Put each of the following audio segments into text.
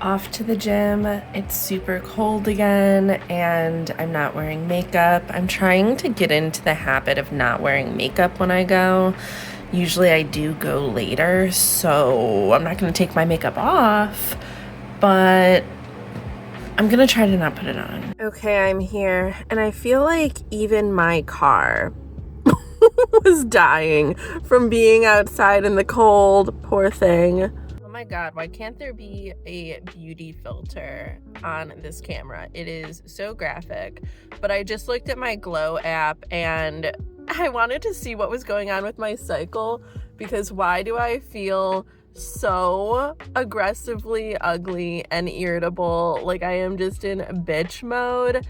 Off to the gym. It's super cold again and I'm not wearing makeup. I'm trying to get into the habit of not wearing makeup when I go. Usually I do go later, so I'm not going to take my makeup off, but I'm going to try to not put it on. Okay, I'm here and I feel like even my car was dying from being outside in the cold. Poor thing. Oh my god, why can't there be a beauty filter on this camera? It is so graphic. But I just looked at my Glow app and I wanted to see what was going on with my cycle, because why do I feel so aggressively ugly and irritable? Like I am just in bitch mode.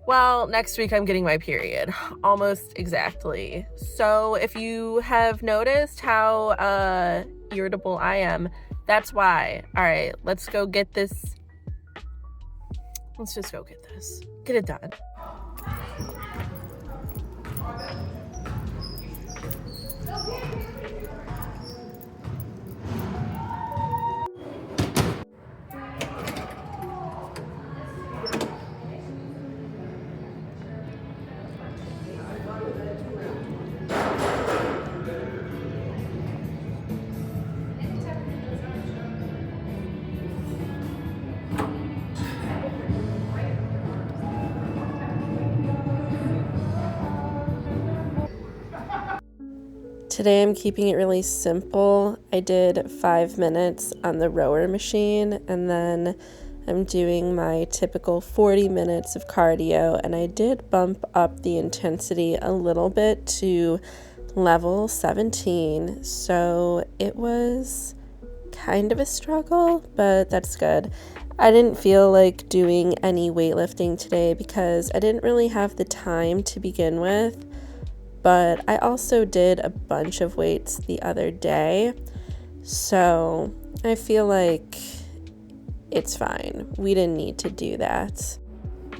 Well, next week I'm getting my period, almost exactly. So if you have noticed how irritable I am, that's why. All right, let's go get this. Let's just go get this. Get it done. Today I'm keeping it really simple. I did 5 minutes on the rower machine and then I'm doing my typical 40 minutes of cardio, and I did bump up the intensity a little bit to level 17. So it was kind of a struggle, but that's good. I didn't feel like doing any weightlifting today because I didn't really have the time to begin with. But I also did a bunch of weights the other day, so I feel like it's fine. We didn't need to do that.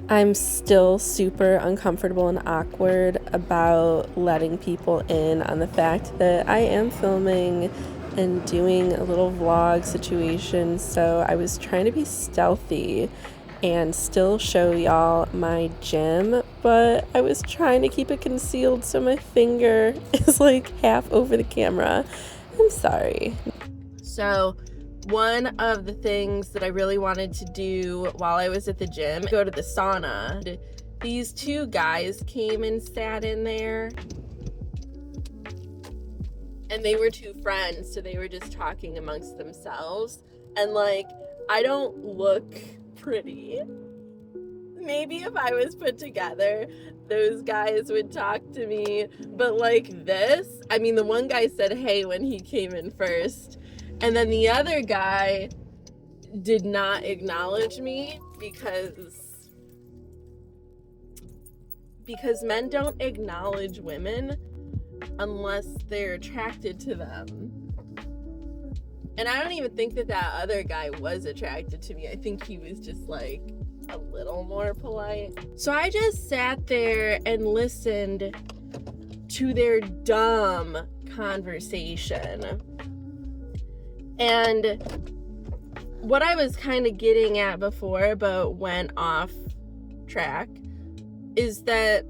I'm still super uncomfortable and awkward about letting people in on the fact that I am filming and doing a little vlog situation, so I was trying to be stealthy and still show y'all my gym, but I was trying to keep it concealed so my finger is like half over the camera. I'm sorry. So one of the things that I really wanted to do while I was at the gym, go to the sauna. These two guys came and sat in there, and they were two friends, so they were just talking amongst themselves, and like, I don't look pretty. Maybe if I was put together, those guys would talk to me, but like this, I mean, the one guy said hey when he came in first, and then the other guy did not acknowledge me because men don't acknowledge women unless they're attracted to them. And I don't even think that other guy was attracted to me. I think he was just like a little more polite. So I just sat there and listened to their dumb conversation. And what I was kind of getting at before but went off track is that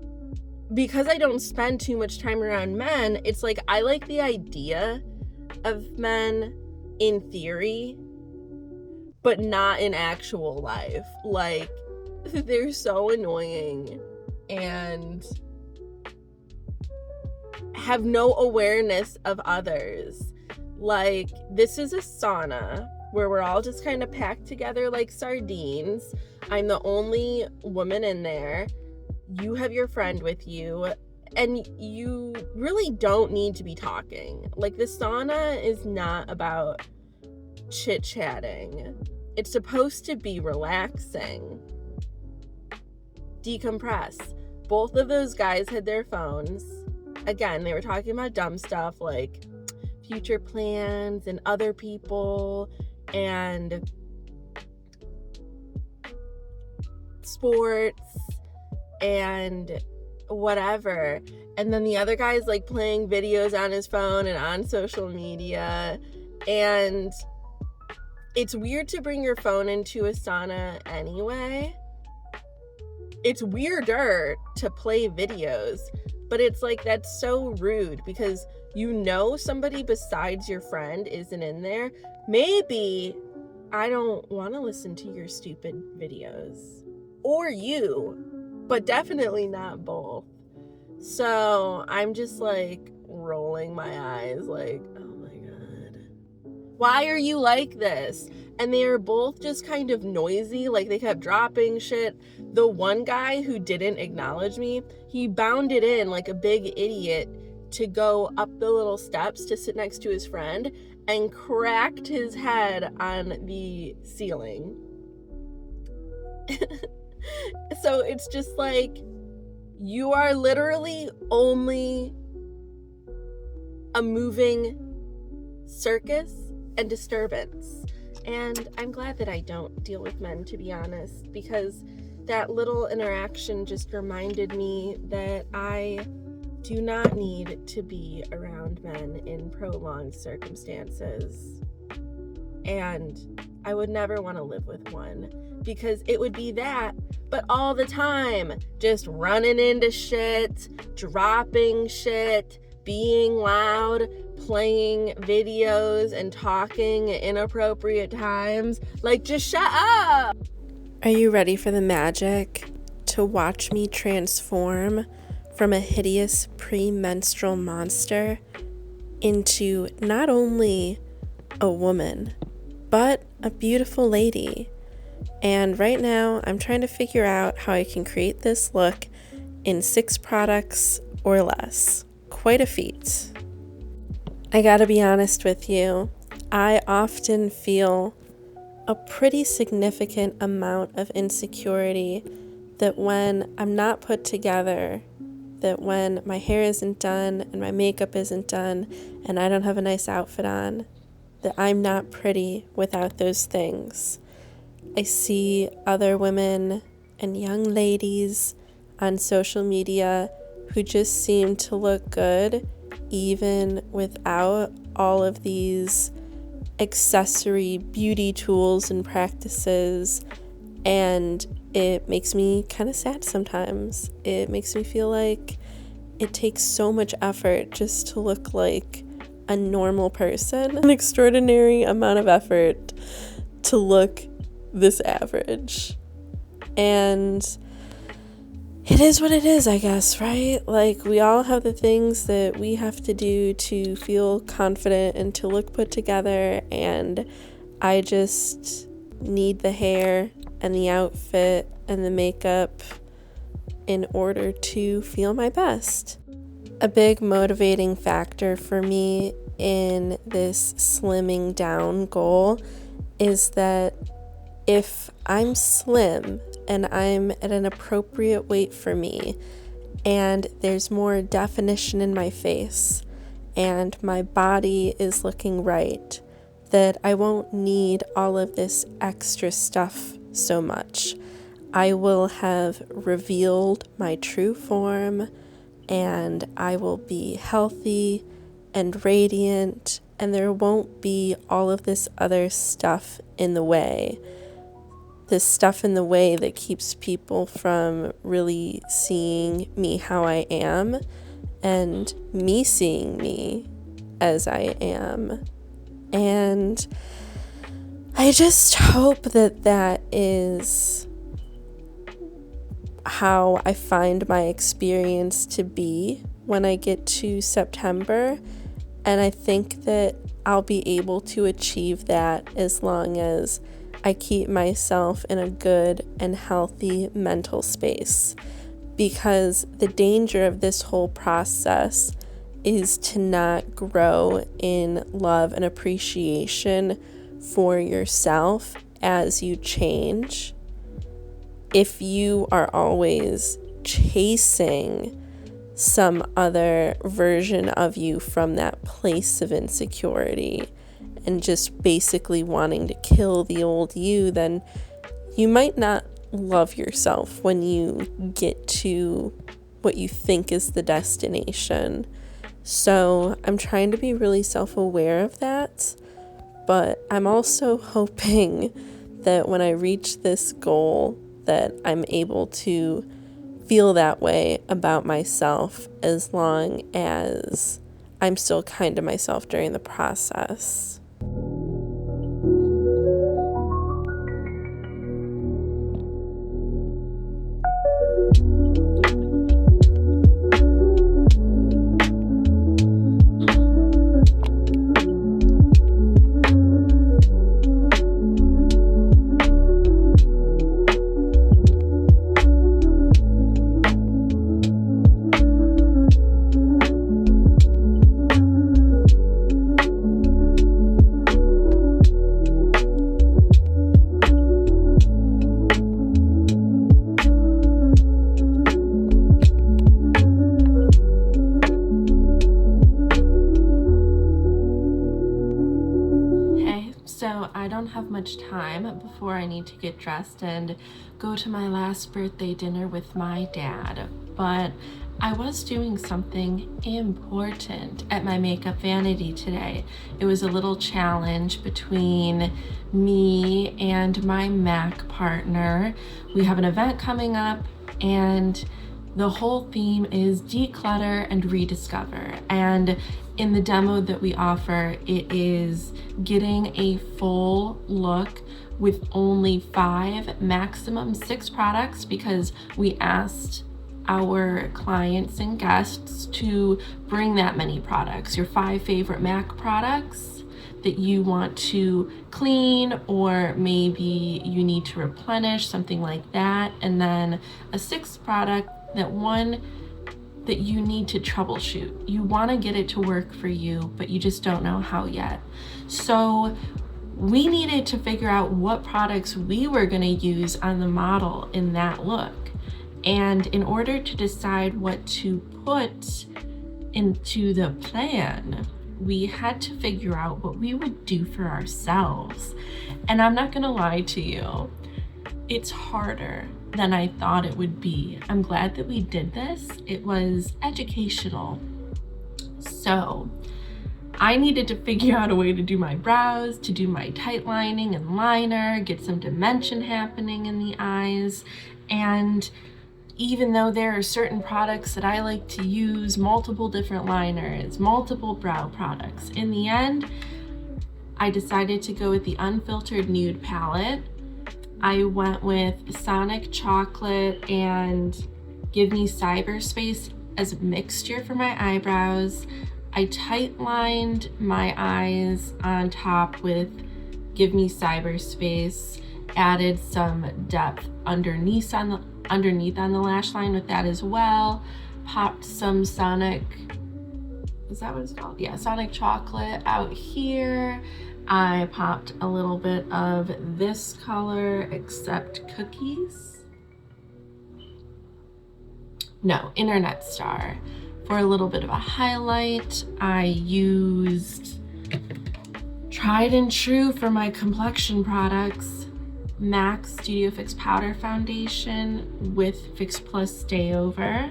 because I don't spend too much time around men, it's like I like the idea of men in theory, but not in actual life. Like, they're so annoying and have no awareness of others. Like, this is a sauna where we're all just kind of packed together like sardines. I'm the only woman in there. You have your friend with you, and you really don't need to be talking. Like, the sauna is not about chit-chatting. It's supposed to be relaxing. Decompress. Both of those guys had their phones. Again, they were talking about dumb stuff like future plans and other people and sports and whatever. And then the other guy's like playing videos on his phone and on social media. And It's weird to bring your phone into a sauna anyway. It's weirder to play videos, but it's like, that's so rude because somebody besides your friend isn't in there. Maybe I don't want to listen to your stupid videos or you, but definitely not both. So I'm just like rolling my eyes like, oh my God, why are you like this? And they are both just kind of noisy, like they kept dropping shit. The one guy who didn't acknowledge me, he bounded in like a big idiot to go up the little steps to sit next to his friend and cracked his head on the ceiling. So it's just like, you are literally only a moving circus and disturbance. And I'm glad that I don't deal with men, to be honest, because that little interaction just reminded me that I do not need to be around men in prolonged circumstances. And I would never want to live with one, because it would be that, but all the time, just running into shit, dropping shit, being loud, playing videos and talking at inappropriate times. Like, just shut up! Are you ready for the magic to watch me transform from a hideous premenstrual monster into not only a woman, but a beautiful lady? And right now, I'm trying to figure out how I can create this look in 6 products or less. Quite a feat. I gotta be honest with you, I often feel a pretty significant amount of insecurity that when I'm not put together, that when my hair isn't done and my makeup isn't done and I don't have a nice outfit on, that I'm not pretty without those things. I see other women and young ladies on social media who just seem to look good even without all of these accessory beauty tools and practices, and it makes me kind of sad sometimes. It makes me feel like it takes so much effort just to look like a normal person, an extraordinary amount of effort to look this average. And it is what it is, I guess, right? Like, we all have the things that we have to do to feel confident and to look put together, and I just need the hair and the outfit and the makeup in order to feel my best. A big motivating factor for me in this slimming down goal is that if I'm slim and I'm at an appropriate weight for me, and there's more definition in my face, and my body is looking right, that I won't need all of this extra stuff so much. I will have revealed my true form, and I will be healthy and radiant, and there won't be all of this other stuff in the way. This stuff in the way that keeps people from really seeing me how I am and me seeing me as I am. And I just hope that that is how I find my experience to be when I get to September. And I think that I'll be able to achieve that as long as I keep myself in a good and healthy mental space, because the danger of this whole process is to not grow in love and appreciation for yourself as you change. If you are always chasing some other version of you from that place of insecurity and just basically wanting to kill the old you, then you might not love yourself when you get to what you think is the destination. So I'm trying to be really self-aware of that, But I'm also hoping that when I reach this goal that I'm able to feel that way about myself as long as I'm still kind to myself during the process. So I don't have much time before I need to get dressed and go to my last birthday dinner with my dad, but I was doing something important at my Makeup Vanity today. It was a little challenge between me and my MAC partner. We have an event coming up and the whole theme is declutter and rediscover. And in the demo that we offer, it is getting a full look with only 5, maximum 6 products, because we asked our clients and guests to bring that many products. Your 5 favorite MAC products that you want to clean, or maybe you need to replenish, something like that. And then a 6th product, that one that you need to troubleshoot. You want to get it to work for you, but you just don't know how yet. So we needed to figure out what products we were going to use on the model in that look. And in order to decide what to put into the plan, we had to figure out what we would do for ourselves. And I'm not going to lie to you, it's harder than I thought it would be. I'm glad that we did this. It was educational. So I needed to figure out a way to do my brows, to do my tight lining and liner, get some dimension happening in the eyes. And even though there are certain products that I like to use, multiple different liners, multiple brow products, in the end, I decided to go with the Unfiltered Nude palette. I went with Sonic Chocolate and Give Me Cyberspace as a mixture for my eyebrows. I tight lined my eyes on top with Give Me Cyberspace, added some depth underneath on the lash line with that as well. Popped some Sonic, is that what it's called? Yeah, Sonic Chocolate out here. I popped a little bit of this color, Except Cookies. No, Internet Star. For a little bit of a highlight, I used tried and true for my complexion products, MAC Studio Fix Powder Foundation with Fix Plus Stay Over.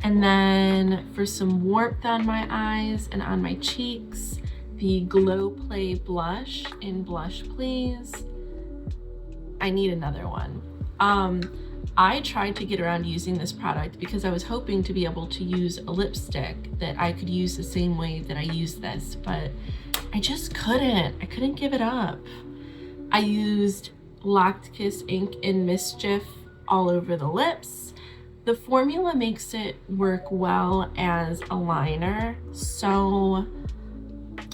And then for some warmth on my eyes and on my cheeks, the Glow Play blush in Blush Please. I need another one. I tried to get around using this product because I was hoping to be able to use a lipstick that I could use the same way that I use this, but I just couldn't. I couldn't give it up. I used Locked Kiss ink in Mischief all over the lips. The formula makes it work well as a liner, so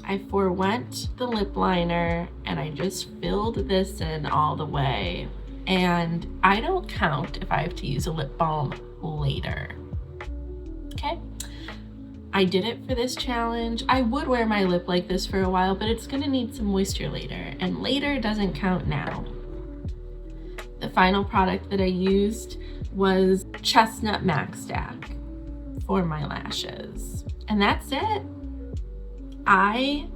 I forewent the lip liner and I just filled this in all the way. And I don't count if I have to use a lip balm later. Okay, I did it for this challenge. I would wear my lip like this for a while, but it's gonna need some moisture later, and later doesn't count now. The final product that I used was Chestnut MAC Stack for my lashes. And that's it. I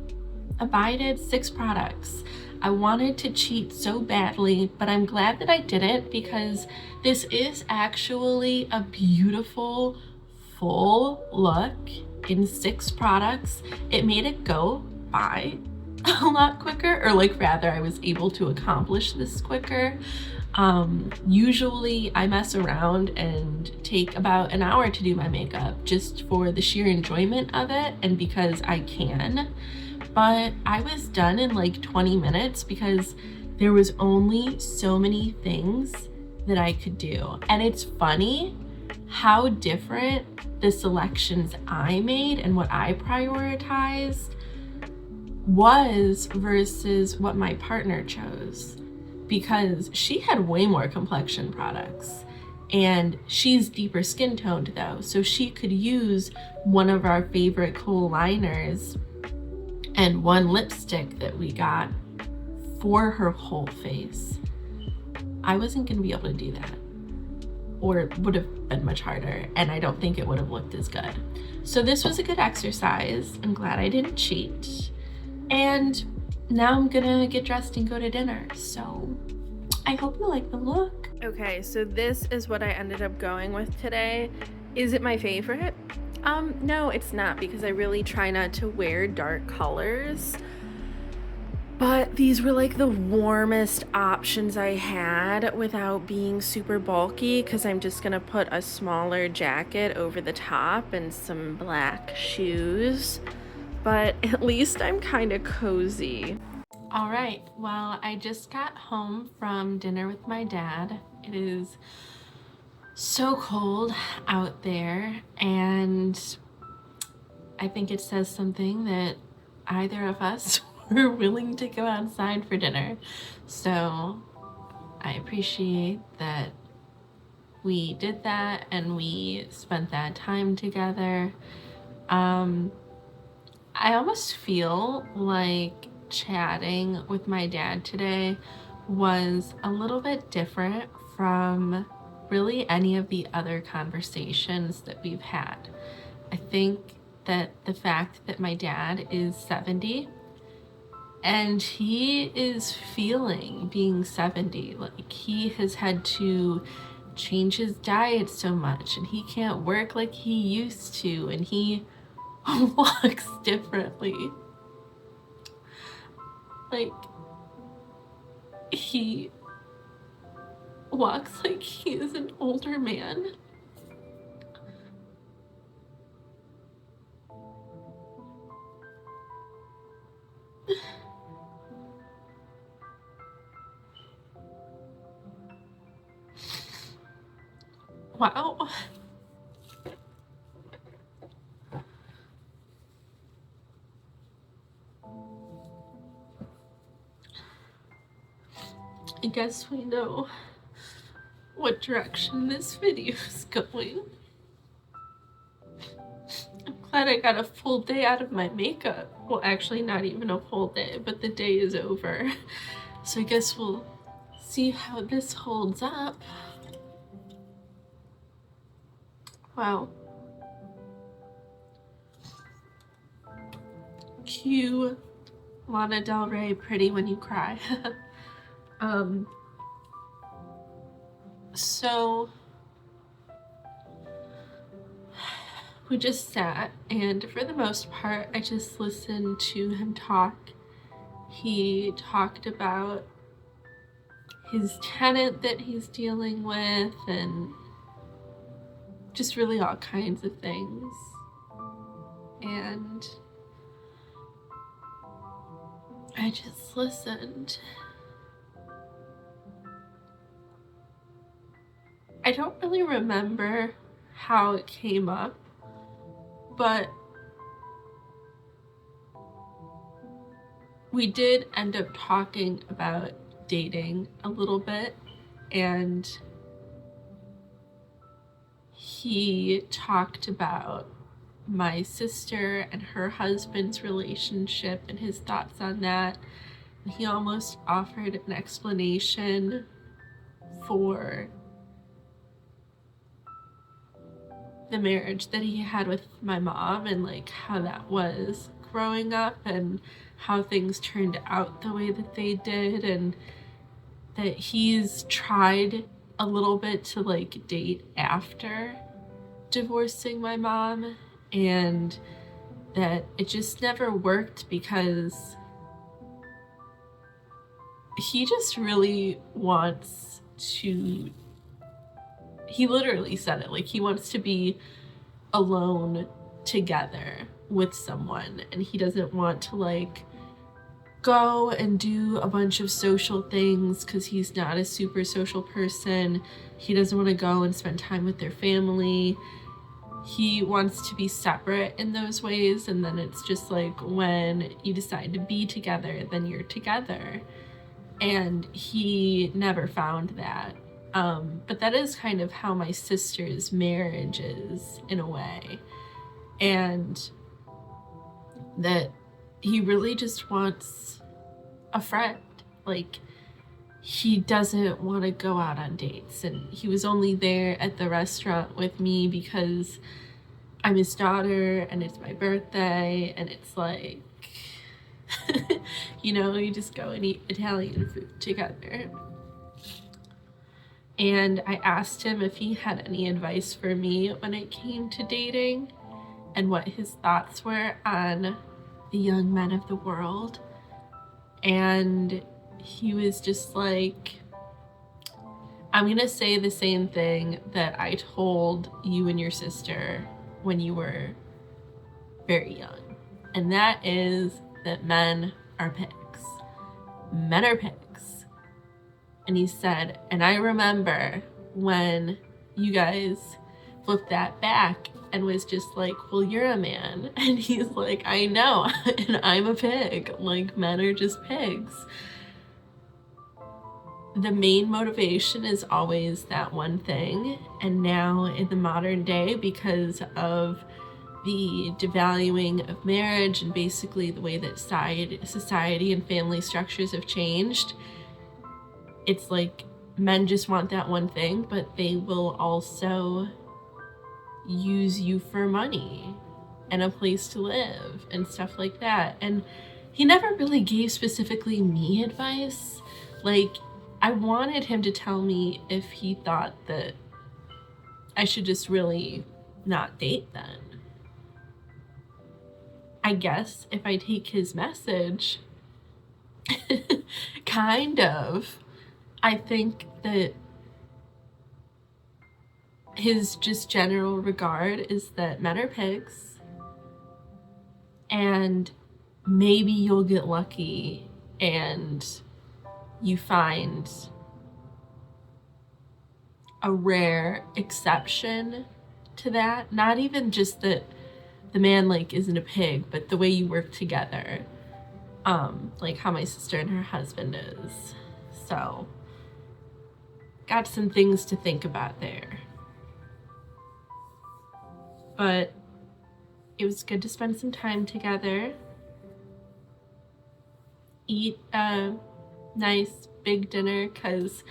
abided 6 products. I wanted to cheat so badly, but I'm glad that I didn't, because this is actually a beautiful full look in 6 products. It made it go by a lot quicker, or like rather I was able to accomplish this quicker. Usually I mess around and take about an hour to do my makeup just for the sheer enjoyment of it and because I can. But I was done in like 20 minutes because there was only so many things that I could do. And it's funny how different the selections I made and what I prioritized was versus what my partner chose, because she had way more complexion products and she's deeper skin toned though, so she could use one of our favorite kohl liners and one lipstick that we got for her whole face. I wasn't gonna be able to do that, or it would have been much harder, and I don't think it would have looked as good. So this was a good exercise. I'm glad I didn't cheat. And now I'm gonna get dressed and go to dinner. So I hope you like the look. Okay, so this is what I ended up going with today. Is it my favorite? No, it's not, because I really try not to wear dark colors. But these were like the warmest options I had without being super bulky, because I'm just gonna put a smaller jacket over the top and some black shoes. But at least I'm kind of cozy. All right, well, I just got home from dinner with my dad. It is so cold out there, and I think it says something that either of us were willing to go outside for dinner. So I appreciate that we did that and we spent that time together. I almost feel like chatting with my dad today was a little bit different from really any of the other conversations that we've had. I think that the fact that my dad is 70 and he is feeling being 70, like he has had to change his diet so much and he can't work like he used to, and he walks differently. Like, he walks like he is an older man. Wow. I guess we know what direction this video is going. I'm glad I got a full day out of my makeup. Well, actually not even a full day, but the day is over. So I guess we'll see how this holds up. Wow. Cue Lana Del Rey, Pretty When You Cry. So we just sat, and for the most part I just listened to him talk. He talked about his tenant that he's dealing with and just really all kinds of things. And I just listened. I don't really remember how it came up, but we did end up talking about dating a little bit, and he talked about my sister and her husband's relationship and his thoughts on that. He almost offered an explanation for the marriage that he had with my mom and like how that was growing up and how things turned out the way that they did, and that he's tried a little bit to like date after divorcing my mom, and that it just never worked because he just really wants to, he literally said it, like he wants to be alone together with someone, and he doesn't want to like go and do a bunch of social things because he's not a super social person. He doesn't want to go and spend time with their family. He wants to be separate in those ways, and then it's just like when you decide to be together, then you're together. And he never found that. But that is kind of how my sister's marriage is, in a way. And that he really just wants a friend. Like, he doesn't want to go out on dates. And he was only there at the restaurant with me because I'm his daughter and it's my birthday, and it's like, you know, you just go and eat Italian food together. And I asked him if he had any advice for me when it came to dating and what his thoughts were on the young men of the world. And he was just like, I'm gonna say the same thing that I told you and your sister when you were very young. And that is that men are pigs. Men are pigs. And he said, and I remember when you guys flipped that back and was just like, well, you're a man. And he's like, I know, and I'm a pig. Like, men are just pigs. The main motivation is always that one thing. And now in the modern day, because of the devaluing of marriage and basically the way that society and family structures have changed, it's like men just want that one thing, but they will also use you for money and a place to live and stuff like that. And he never really gave specifically me advice. Like, I wanted him to tell me if he thought that I should just really not date then. I guess if I take his message, kind of, I think that his just general regard is that men are pigs, and maybe you'll get lucky and you find a rare exception to that. Not even just that the man like isn't a pig, but the way you work together, like how my sister and her husband is. So got some things to think about there. But it was good to spend some time together, eat a nice big dinner, because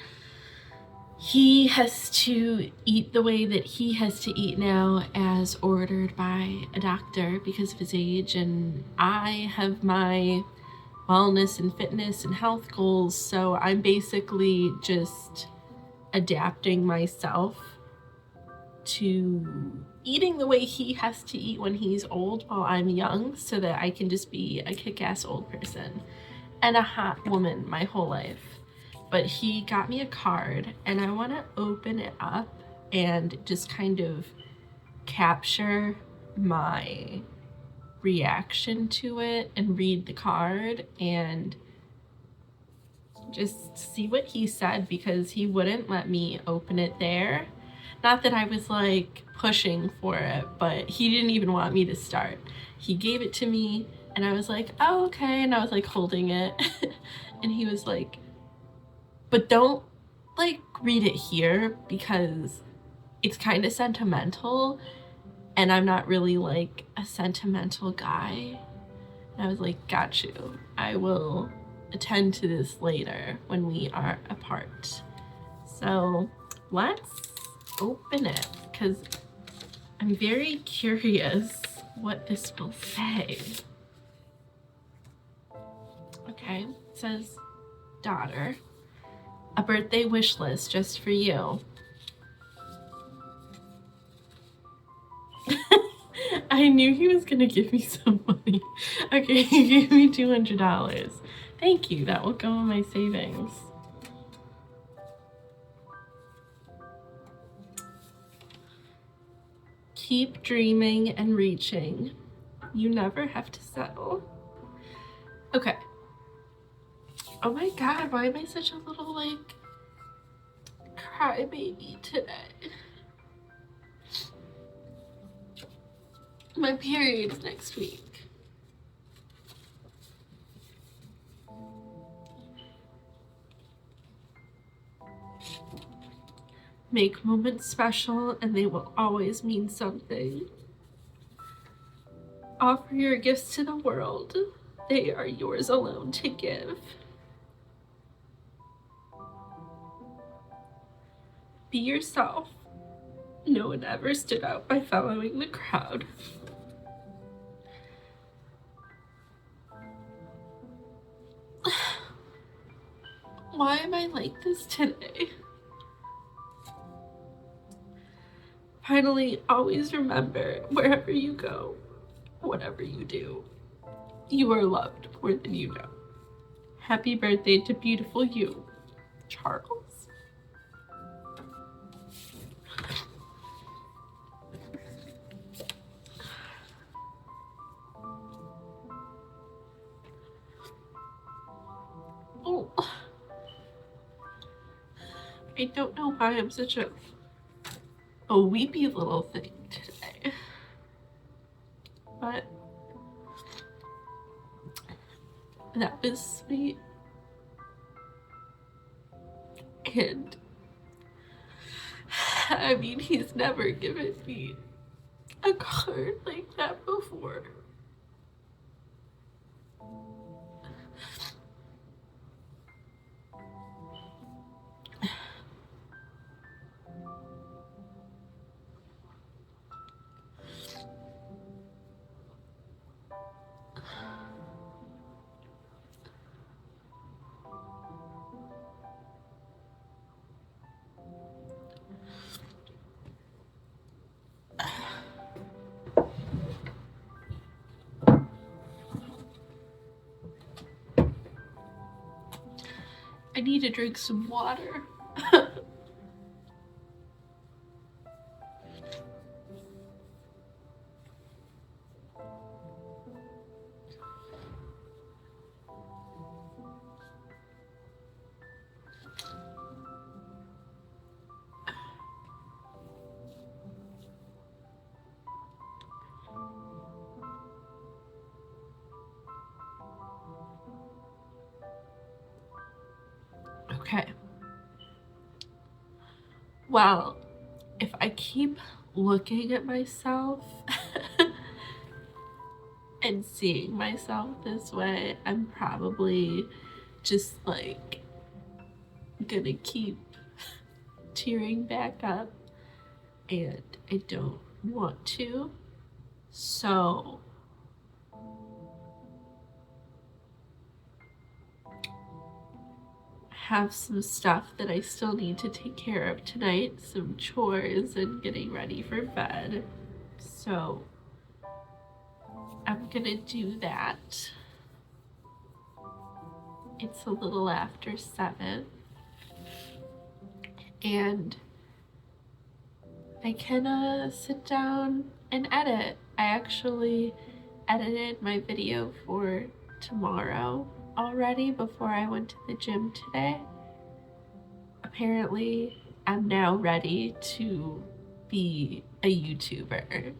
he has to eat the way that he has to eat now as ordered by a doctor because of his age, and I have my wellness and fitness and health goals, so I'm basically just adapting myself to eating the way he has to eat when he's old while I'm young, so that I can just be a kick-ass old person and a hot woman my whole life. But he got me a card, and I want to open it up and just kind of capture my reaction to it and read the card and just see what he said, because he wouldn't let me open it there. Not that I was like pushing for it, but he didn't even want me to start. He gave it to me and I was like, oh, okay. And I was like holding it and he was like, but don't like read it here because it's kind of sentimental and I'm not really like a sentimental guy. And I was like, got you. I will attend to this later when we are apart. So let's open it because I'm very curious what this will say. Okay, it says, daughter, a birthday wish list just for you. I knew he was gonna give me some money. Okay, he gave me $200. Thank you. That will go in my savings. Keep dreaming and reaching. You never have to settle. Okay. Oh my god, why am I such a little, like, crybaby today? My period's next week. Make moments special and they will always mean something. Offer your gifts to the world. They are yours alone to give. Be yourself. No one ever stood out by following the crowd. Why am I like this today? Finally, always remember, wherever you go, whatever you do, you are loved more than you know. Happy birthday to beautiful you, Charles. Oh, I don't know why I'm such a weepy little thing today, but that was sweet. And I mean, he's never given me a card like that before. I need to drink some water. Okay. Well, if I keep looking at myself and seeing myself this way, I'm probably just like gonna keep tearing back up, and I don't want to. So have some stuff that I still need to take care of tonight, some chores and getting ready for bed. So I'm gonna do that. It's a little after 7 and I can sit down and edit. I actually edited my video for tomorrow already before I went to the gym today. Apparently, I'm now ready to be a YouTuber.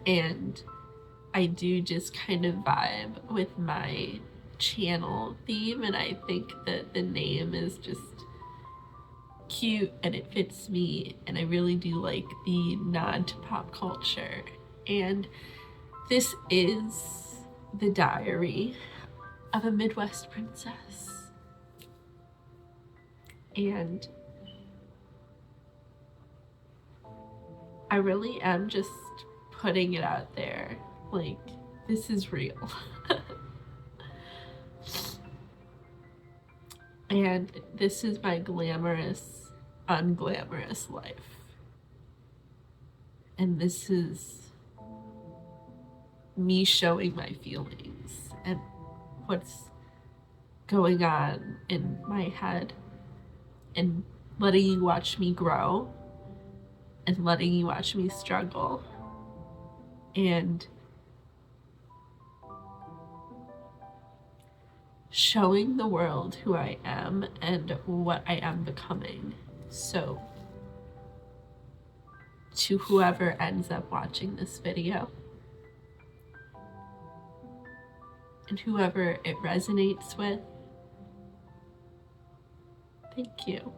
And I do just kind of vibe with my channel theme, and I think that the name is just cute and it fits me, and I really do like the nod to pop culture. And this is the diary of a Midwest princess. And I really am just putting it out there. Like, this is real. And this is my glamorous, unglamorous life. And this is me showing my feelings and what's going on in my head, and letting you watch me grow and letting you watch me struggle and showing the world who I am and what I am becoming. So, to whoever ends up watching this video and whoever it resonates with, thank you.